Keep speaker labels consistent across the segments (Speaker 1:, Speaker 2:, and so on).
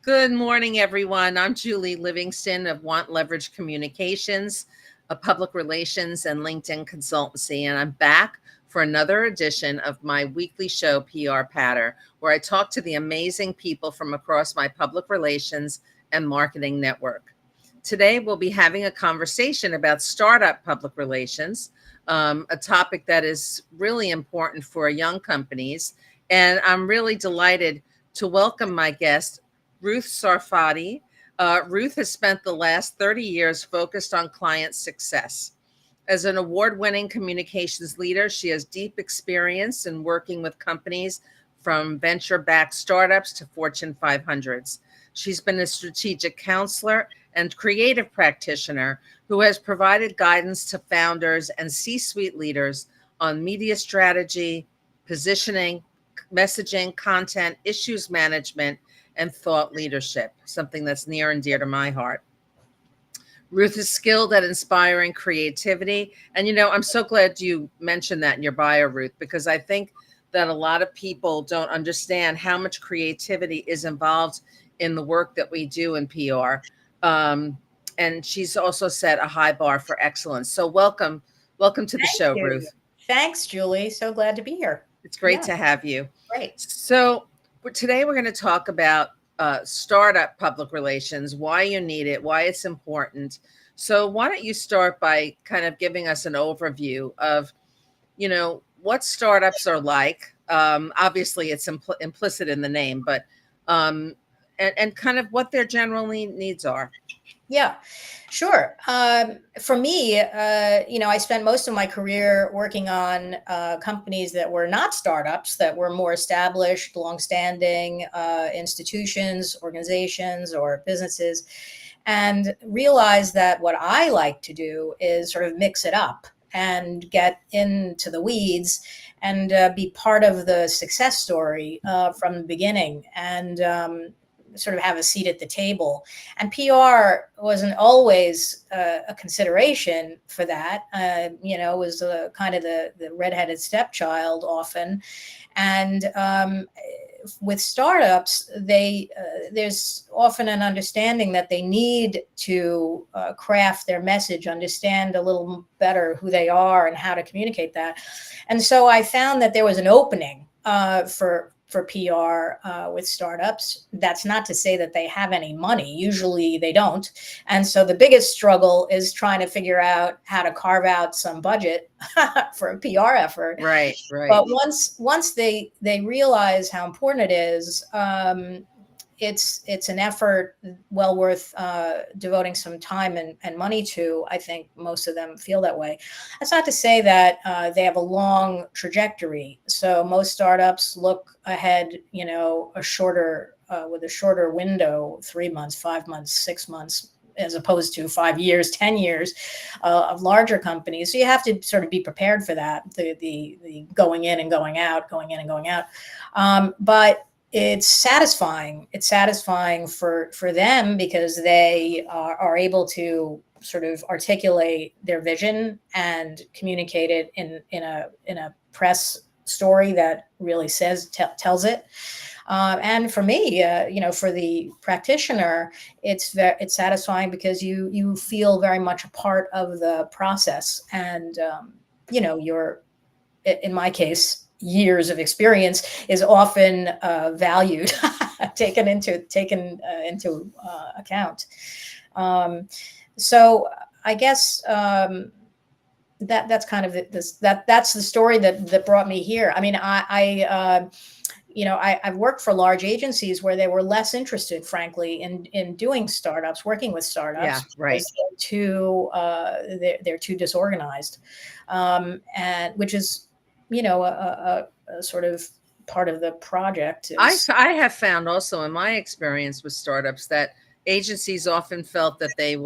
Speaker 1: Good morning, everyone. I'm Julie Livingston of Want Leverage Communications, a public relations and LinkedIn consultancy, and I'm back for another edition of my weekly show, PR Patter, where I talk to the amazing people from across my public relations and marketing network. Today, we'll be having a conversation about startup public relations, a topic that is really important for young companies. And I'm really delighted to welcome my guest, Ruth Sarfati. Ruth has spent the last 30 years focused on client success. As an award-winning communications leader, she has deep experience in working with companies from venture-backed startups to Fortune 500s. She's been a strategic counselor and creative practitioner who has provided guidance to founders and C-suite leaders on media strategy, positioning, messaging, content, issues management, and thought leadership, something that's near and dear to my heart. Ruth is skilled at inspiring creativity. And, I'm so glad you mentioned that in your bio, Ruth, because I think that a lot of people don't understand how much creativity is involved in the work that we do in PR. And she's also set a high bar for excellence. So welcome to the
Speaker 2: Thank
Speaker 1: show,
Speaker 2: you.
Speaker 1: Ruth.
Speaker 2: Thanks, Julie. So glad to be here.
Speaker 1: It's great to have you.
Speaker 2: Great.
Speaker 1: So today we're going to talk about startup public relations, why you need it, why it's important. So why don't you start by kind of giving us an overview of, what startups are like. Obviously, it's implicit in the name, but and kind of what their general needs are.
Speaker 2: Yeah, sure. For me, I spent most of my career working on companies that were not startups, that were more established, longstanding institutions, organizations, or businesses, and realized that what I like to do is sort of mix it up and get into the weeds and be part of the success story from the beginning. And sort of have a seat at the table. And PR wasn't always a consideration for that. Was kind of the redheaded stepchild often. And with startups, there's often an understanding that they need to craft their message, understand a little better who they are and how to communicate that. And so I found that there was an opening for PR with startups. That's not to say that they have any money. Usually they don't. And so the biggest struggle is trying to figure out how to carve out some budget for a PR effort.
Speaker 1: Right.
Speaker 2: But once they realize how important it is, it's an effort well worth devoting some time and money to. I think most of them feel that way. That's not to say that they have a long trajectory. So most startups look ahead, with a shorter window, 3 months, 5 months, 6 months, as opposed to 5 years, 10 years of larger companies. So you have to sort of be prepared for that, the going in and going out, going in and going out. But it's satisfying. It's satisfying for them because they are able to sort of articulate their vision and communicate it in a press story that really tells it. And for me, for the practitioner, it's satisfying because you feel very much a part of the process, and you're, in my case, years of experience is often valued, taken into account. So I guess that's kind of that's the story that brought me here. I mean, I've worked for large agencies where they were less interested, frankly, in doing startups, working with startups.
Speaker 1: Yeah, right.
Speaker 2: They're too disorganized, and which is, a sort of part of the project.
Speaker 1: I have found also in my experience with startups that agencies often felt that it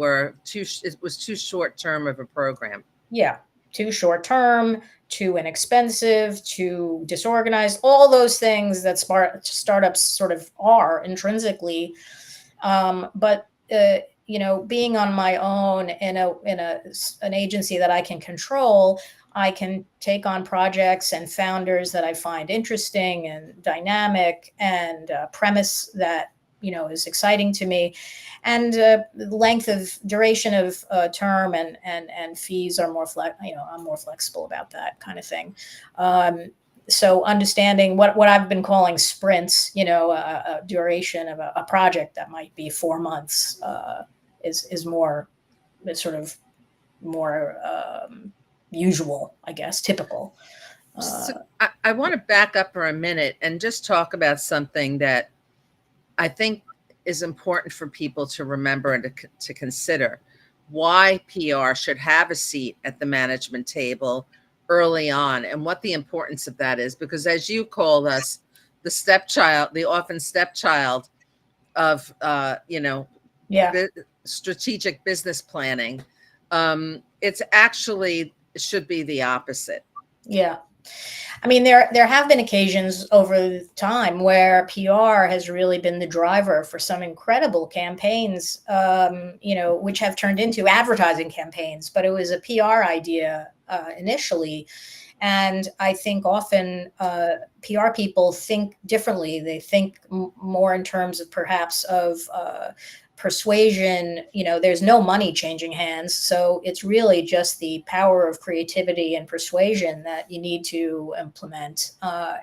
Speaker 1: was too short term of a program.
Speaker 2: Yeah, too short term, too inexpensive, too disorganized, all those things that startups sort of are intrinsically. But being on my own in an agency that I can control, I can take on projects and founders that I find interesting and dynamic and premise that is exciting to me. And length of duration of term and fees are more I'm more flexible about that kind of thing. So understanding what I've been calling sprints, a duration of a project that might be 4 months is more, it's sort of more usual, I guess, typical.
Speaker 1: So I want to back up for a minute and just talk about something that I think is important for people to remember and to consider. Why PR should have a seat at the management table early on, and what the importance of that is. Because as you called us, the stepchild, the often stepchild of,
Speaker 2: Yeah.
Speaker 1: strategic business planning, it's actually should be the opposite.
Speaker 2: Yeah. I mean, there have been occasions over time where PR has really been the driver for some incredible campaigns, which have turned into advertising campaigns. But it was a PR idea initially, and I think often PR people think differently. They think more in terms of perhaps of persuasion. There's no money changing hands, so it's really just the power of creativity and persuasion that you need to implement. I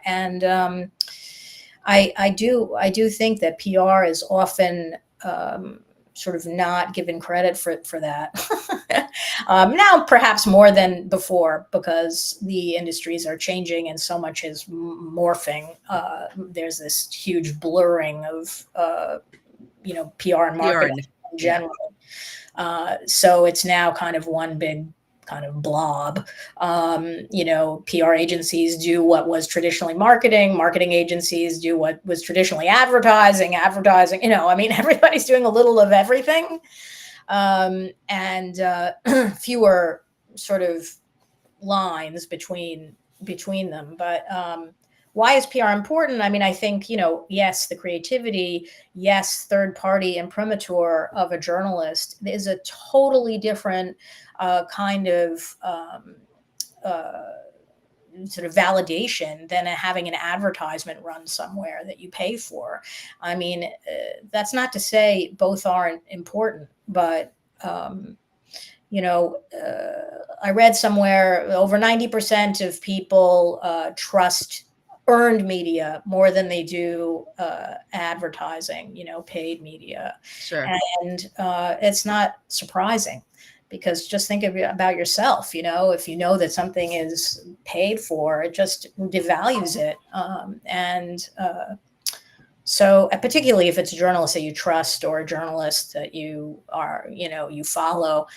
Speaker 2: do think that PR is often sort of not given credit for that. Now, perhaps more than before, because the industries are changing and so much is morphing. There's this huge blurring of PR and marketing in general. So it's now kind of one big kind of blob. PR agencies do what was traditionally marketing agencies do what was traditionally advertising, everybody's doing a little of everything. And fewer sort of lines between them. But why is PR important? I mean, I think, yes, the creativity, yes, third-party imprimatur of a journalist is a totally different kind of sort of validation than having an advertisement run somewhere that you pay for. I mean, that's not to say both aren't important, but I read somewhere over 90% of people trust earned media more than they do advertising, paid media.
Speaker 1: Sure.
Speaker 2: And it's not surprising, because just think about yourself. If you know that something is paid for, it just devalues it. So particularly if it's a journalist that you trust or a journalist that you are, you follow.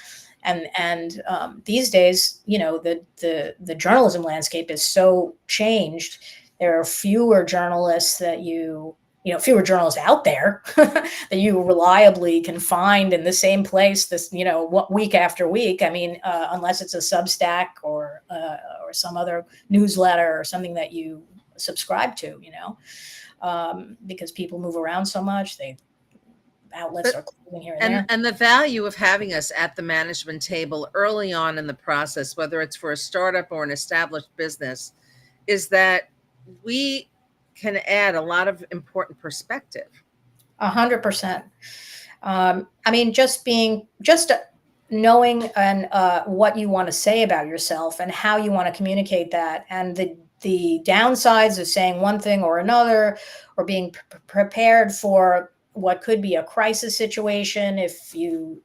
Speaker 2: And these days, the journalism landscape is so changed. There are fewer journalists fewer journalists out there that you reliably can find in the same place week after week. I mean, unless it's a Substack or some other newsletter or something that you subscribe to, because people move around so much, outlets are closing here and there.
Speaker 1: And the value of having us at the management table early on in the process, whether it's for a startup or an established business, is that we can add a lot of important perspective.
Speaker 2: 100%. I mean, just knowing and what you want to say about yourself and how you want to communicate that, and the downsides of saying one thing or another, or being prepared for what could be a crisis situation if you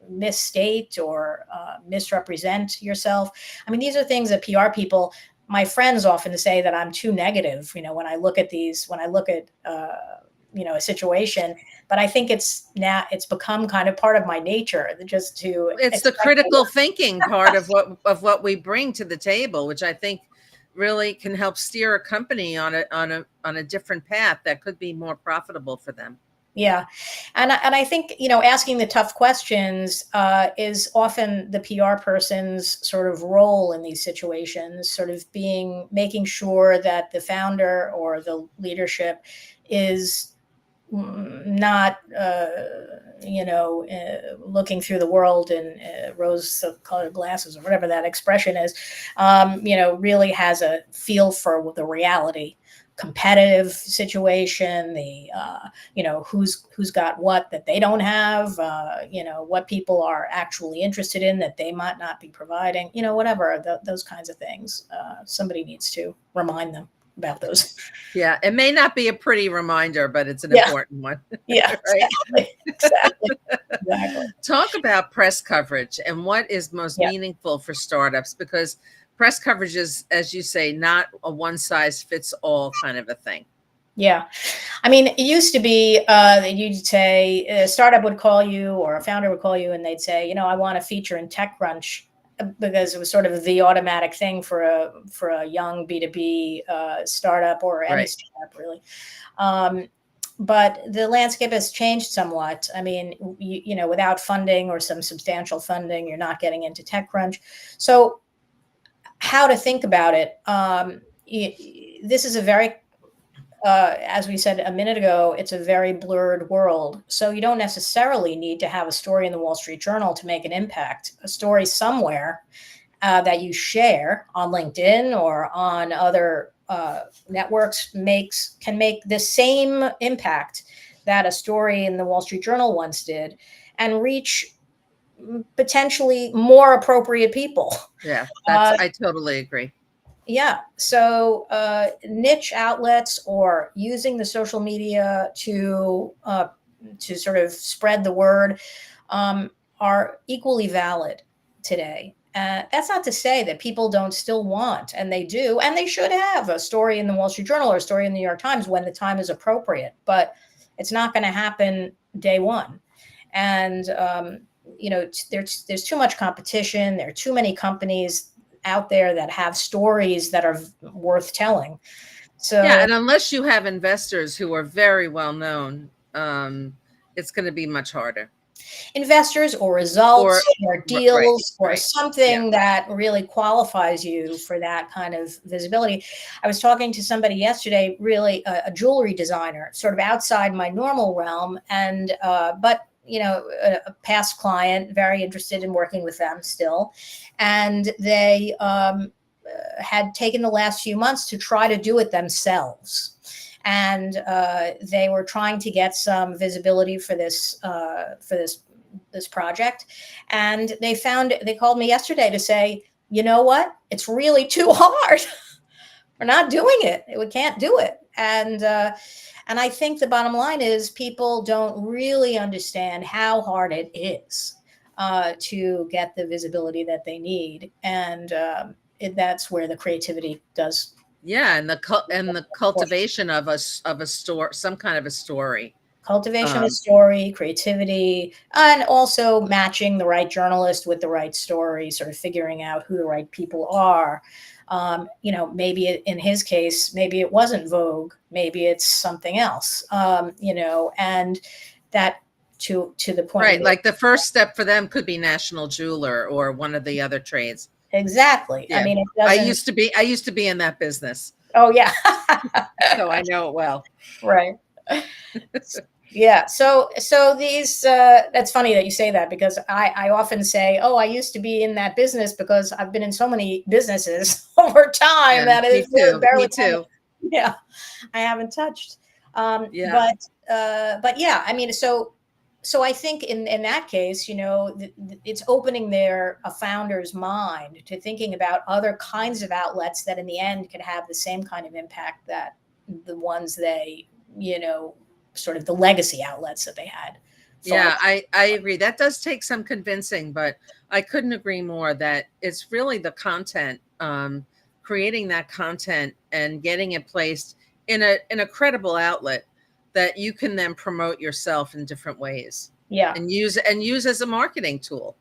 Speaker 2: misstate or misrepresent yourself. I mean, these are things that PR people, my friends, often say that I'm too negative, when I look at a situation. But I think it's become kind of part of my nature,
Speaker 1: it's the critical thinking part of what we bring to the table, which I think really can help steer a company on a different path that could be more profitable for them.
Speaker 2: Yeah. And I think, asking the tough questions is often the PR person's sort of role in these situations, sort of making sure that the founder or the leadership is not, looking through the world in rose-colored glasses, or whatever that expression is, really has a feel for the reality competitive situation, the who's got what that they don't have, what people are actually interested in that they might not be providing, whatever those kinds of things. Somebody needs to remind them about those.
Speaker 1: Yeah, it may not be a pretty reminder, but it's an
Speaker 2: Yeah.
Speaker 1: important one.
Speaker 2: Yeah,
Speaker 1: right.
Speaker 2: Exactly.
Speaker 1: Talk about press coverage and what is most
Speaker 2: Yeah.
Speaker 1: meaningful for startups, because press coverage is, as you say, not a one size fits all kind of a thing.
Speaker 2: Yeah. I mean, it used to be that you'd say a startup would call you or a founder would call you and they'd say, I want to feature in TechCrunch, because it was sort of the automatic thing for a young B2B startup, or any
Speaker 1: Right.
Speaker 2: startup really. But the landscape has changed somewhat. I mean, without funding or some substantial funding, you're not getting into TechCrunch. So how to think about it? This is a very as we said a minute ago, it's a very blurred world. So you don't necessarily need to have a story in the Wall Street Journal to make an impact. A story somewhere that you share on LinkedIn or on other networks can make the same impact that a story in the Wall Street Journal once did, and reach potentially more appropriate people.
Speaker 1: Yeah, I totally agree.
Speaker 2: Yeah. So niche outlets or using the social media to sort of spread the word are equally valid today. That's not to say that people don't still want, and they do, and they should have a story in the Wall Street Journal or a story in the New York Times when the time is appropriate, but it's not going to happen day one. And, there's too much competition. There are too many companies out there that have stories that are worth telling. So
Speaker 1: yeah, and unless you have investors who are very well known, it's going to be much harder.
Speaker 2: Investors or results or deals or something that really qualifies you for that kind of visibility. I was talking to somebody yesterday, really a jewelry designer, sort of outside my normal realm, and but a past client, very interested in working with them still. And they had taken the last few months to try to do it themselves. And they were trying to get some visibility for this project. And they called me yesterday to say, you know what? It's really too hard. We're not doing it. We can't do it. And I think the bottom line is people don't really understand how hard it is to get the visibility that they need. And that's where the creativity does.
Speaker 1: Yeah, and the cultivation of a store, some kind of a story.
Speaker 2: Cultivation of story, creativity, and also matching the right journalist with the right story, sort of figuring out who the right people are. Maybe in his case, maybe it wasn't Vogue, maybe it's something else, and that to the point.
Speaker 1: Right. Like the first step for them could be National Jeweler or one of the other trades.
Speaker 2: Exactly. Yeah. I mean,
Speaker 1: I used to be in that business.
Speaker 2: Oh, yeah.
Speaker 1: So I know it well.
Speaker 2: Right. Yeah. So these, that's funny that you say that, because I often say, oh, I used to be in that business because I've been in so many businesses over time that it's barely.
Speaker 1: Me too.
Speaker 2: Yeah. I haven't touched.
Speaker 1: Yeah.
Speaker 2: But yeah, I mean, so I think in that case, it's opening a founder's mind to thinking about other kinds of outlets that in the end could have the same kind of impact that the ones they, sort of the legacy outlets that they had.
Speaker 1: Yeah, I agree. That does take some convincing, but I couldn't agree more that it's really the content, creating that content and getting it placed in a credible outlet that you can then promote yourself in different ways.
Speaker 2: Yeah.
Speaker 1: And use as a marketing tool.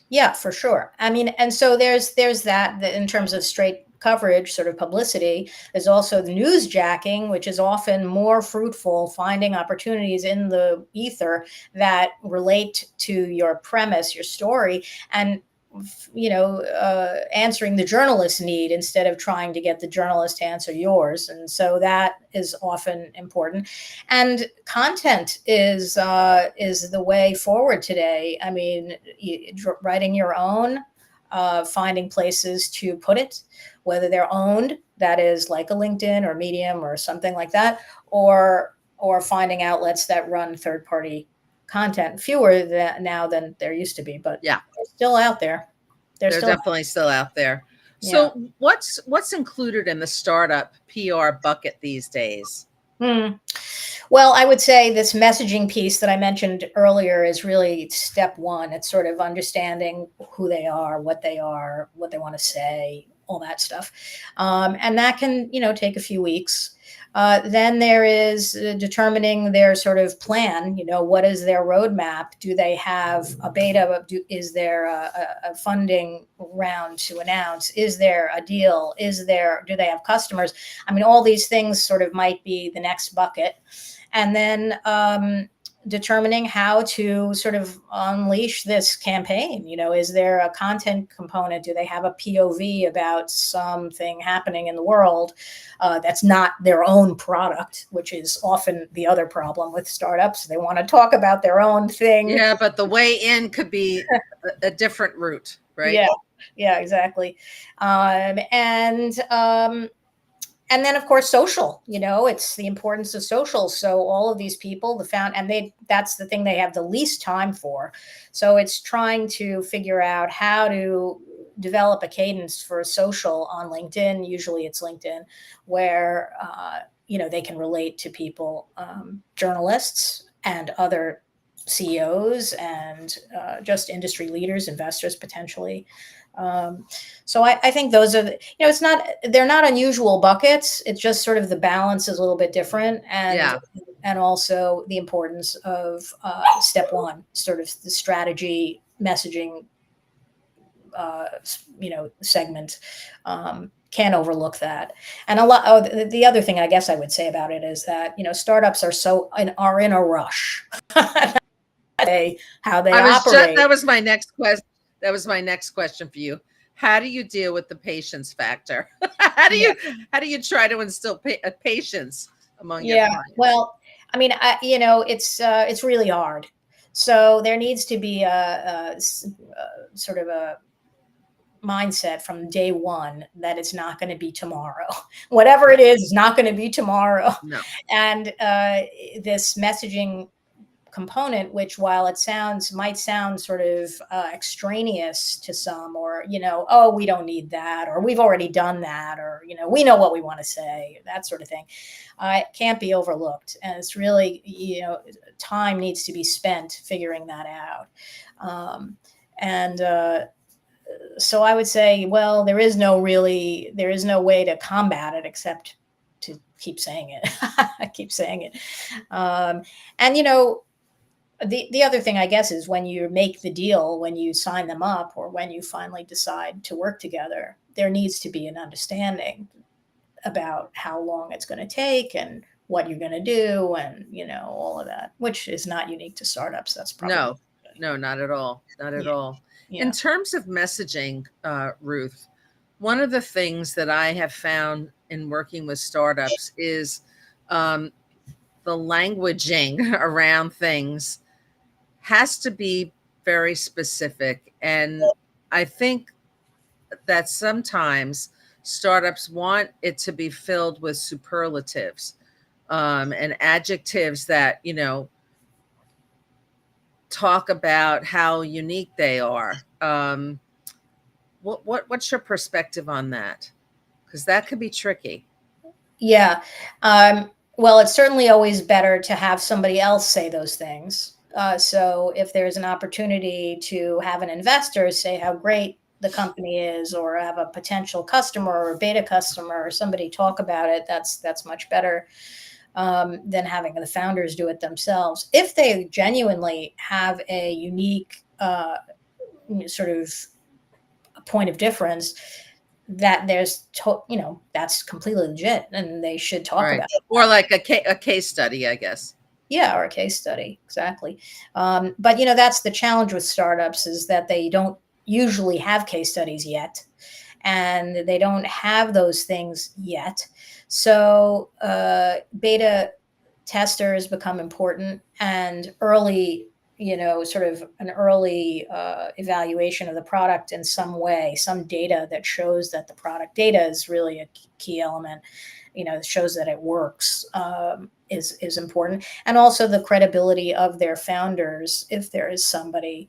Speaker 2: Yeah, for sure. I mean, and so there's that in terms of straight coverage, sort of publicity. There's also the newsjacking, which is often more fruitful, finding opportunities in the ether that relate to your premise, your story, and answering the journalist's need instead of trying to get the journalist to answer yours. And so that is often important. And content is the way forward today. I mean, writing your own, finding places to put it, whether they're owned, that is like a LinkedIn or Medium or something like that, or finding outlets that run third-party content. Fewer now than there used to be, but
Speaker 1: Yeah,
Speaker 2: they're still out there.
Speaker 1: they're definitely still out there.
Speaker 2: Yeah.
Speaker 1: So what's included in the startup PR bucket these days?
Speaker 2: Well, I would say this messaging piece that I mentioned earlier is really step one. It's sort of understanding who they are, what they want to say, all that stuff. And that can, take a few weeks. Then there is determining their sort of plan. What is their roadmap? Do they have a beta? Is there a funding round to announce? Is there a deal? Do they have customers? I mean, all these things sort of might be the next bucket. And then determining how to sort of unleash this campaign. Is there a content component? Do they have a POV about something happening in the world that's not their own product, which is often the other problem with startups? They want to talk about their own thing.
Speaker 1: Yeah, but the way in could be a different route, right?
Speaker 2: Yeah, exactly. And then of course social, it's the importance of social. So all of these people, that's the thing they have the least time for. So it's trying to figure out how to develop a cadence for social on LinkedIn. Usually it's LinkedIn, where they can relate to people, journalists and other CEOs and just industry leaders, investors potentially. So I think those are, they're not unusual buckets. It's just sort of the balance is a little bit different. And also the importance of step one, sort of the strategy messaging, segment. Can't overlook that. And the other thing I guess I would say about it is that, startups are in a rush. How they operate.
Speaker 1: That was my next question. That was my next question for you. How do you deal with the patience factor? How do you try to instill patience among your clients?
Speaker 2: Well, I mean, it's really hard. So there needs to be a sort of a mindset from day one that it's not going to be tomorrow. Whatever it is not going to be tomorrow.
Speaker 1: No.
Speaker 2: And this messaging component, which while it might sound sort of extraneous to some, or oh, we don't need that, or we've already done that, or we know what we want to say, that sort of thing, it can't be overlooked. And it's really time needs to be spent figuring that out. So I would say, well, there is no way to combat it except to keep saying it. I keep saying it. And the other thing, I guess, is when you make the deal, when you sign them up, or when you finally decide to work together, there needs to be an understanding about how long it's going to take and what you're going to do, and all of that, which is not unique to startups. That's probably
Speaker 1: no, not at all, not at all.
Speaker 2: Yeah.
Speaker 1: In terms of messaging, Ruth, one of the things that I have found in working with startups is the languaging around things has to be very specific. And I think that sometimes startups want it to be filled with superlatives and adjectives that, talk about how unique they are. What's your perspective on that? Because that could be tricky.
Speaker 2: Yeah. Well, it's certainly always better to have somebody else say those things. So if there's an opportunity to have an investor say how great the company is, or have a potential customer or a beta customer or somebody talk about it, that's much better than having the founders do it themselves. If they genuinely have a unique sort of point of difference, that that's completely legit, and they should talk about it.
Speaker 1: Or like a case study, I guess.
Speaker 2: Yeah, or a case study, exactly. But that's the challenge with startups, is that they don't usually have case studies yet, and they don't have those things yet. So beta testers become important, and early sort of an early evaluation of the product in some way, some data that shows that the product data is really a key element, shows that it works, is important. And also the credibility of their founders. If there is somebody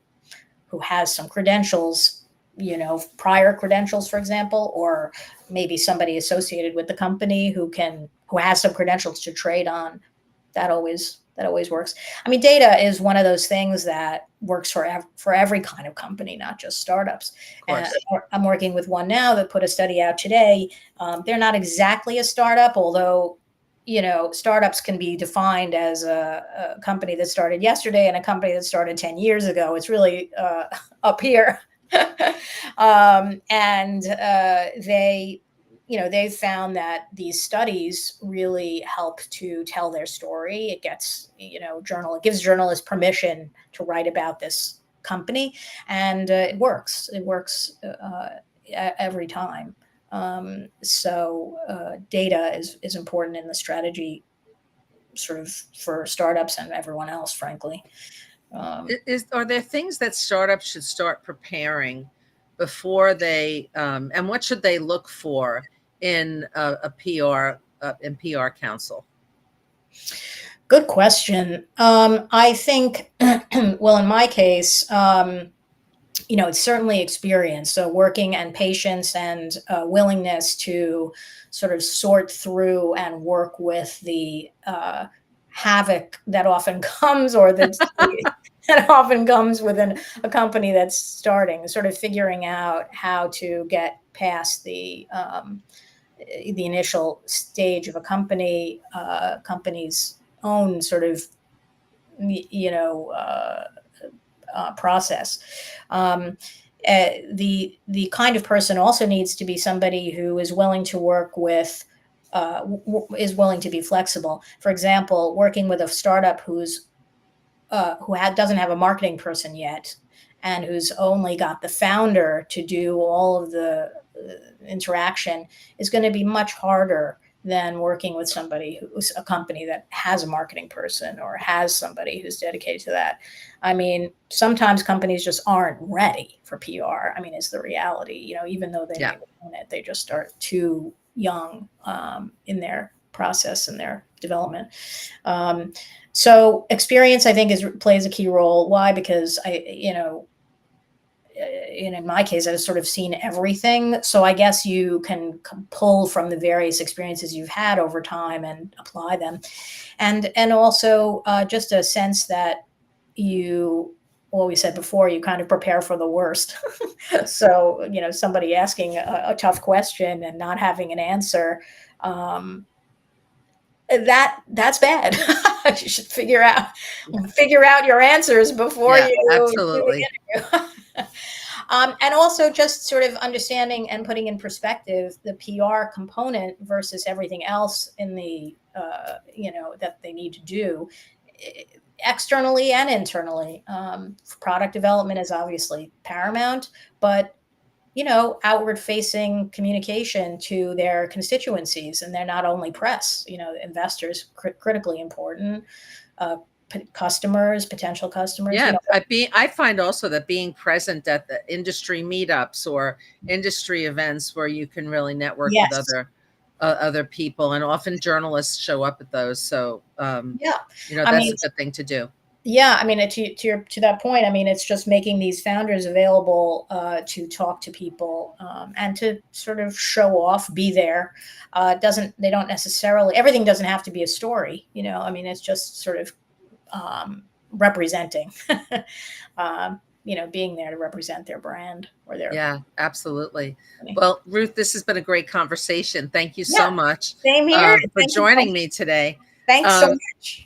Speaker 2: who has some credentials, prior credentials, for example, or maybe somebody associated with the company who has some credentials to trade on, that always works. I mean, data is one of those things that works for every kind of company, not just startups. And I'm working with one now that put a study out today. They're not exactly a startup, although startups can be defined as a company that started yesterday and a company that started 10 years ago. It's really up here. And they've found that these studies really help to tell their story. It gets, it gives journalists permission to write about this company, and it works. It works every time. So data is important in the strategy, sort of, for startups and everyone else, frankly.
Speaker 1: Are there things that startups should start preparing before they, and what should they look for in a PR council?
Speaker 2: Good question. I think, well, in my case, it's certainly experience. So working and patience and willingness to sort of sort through and work with the havoc that often comes, or that often comes within a company that's starting, sort of figuring out how to get past the initial stage of a company's own sort of, process. The kind of person also needs to be somebody who is willing to work with, is willing to be flexible. For example, working with a startup who doesn't have a marketing person yet, and who's only got the founder to do all of the interaction, is going to be much harder than working with a company that has a marketing person or has somebody who's dedicated to that. I mean, sometimes companies just aren't ready for PR. I mean, it's the reality, even though they own it, they just start too young in their process and their development. So experience, I think, plays a key role. Why? Because in my case, I've sort of seen everything. So I guess you can pull from the various experiences you've had over time and apply them. And also just a sense that we said before, you kind of prepare for the worst. So, somebody asking a tough question and not having an answer, that's bad. You should figure out your answers before you
Speaker 1: absolutely.
Speaker 2: do the interview. And also just sort of understanding and putting in perspective the PR component versus everything else in the, that they need to do externally and internally. Product development is obviously paramount, but outward facing communication to their constituencies, and they're not only press, investors, critically important, potential customers.
Speaker 1: Yeah, I find also that being present at the industry meetups or industry events where you can really network with other people, and often journalists show up at those. So that's a good thing to do.
Speaker 2: Yeah, I mean, to that point, I mean, it's just making these founders available to talk to people and to sort of show off, be there. They don't necessarily, everything doesn't have to be a story, I mean, it's just sort of representing, being there to represent their brand or their.
Speaker 1: Yeah, absolutely. Well, Ruth, this has been a great conversation. Thank you so much.
Speaker 2: Same here.
Speaker 1: For joining me today.
Speaker 2: Thanks so much.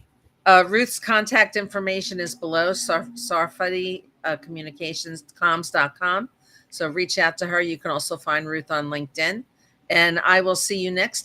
Speaker 1: Ruth's contact information is below, Sarfati communicationscoms.com. So reach out to her. You can also find Ruth on LinkedIn, and I will see you next time.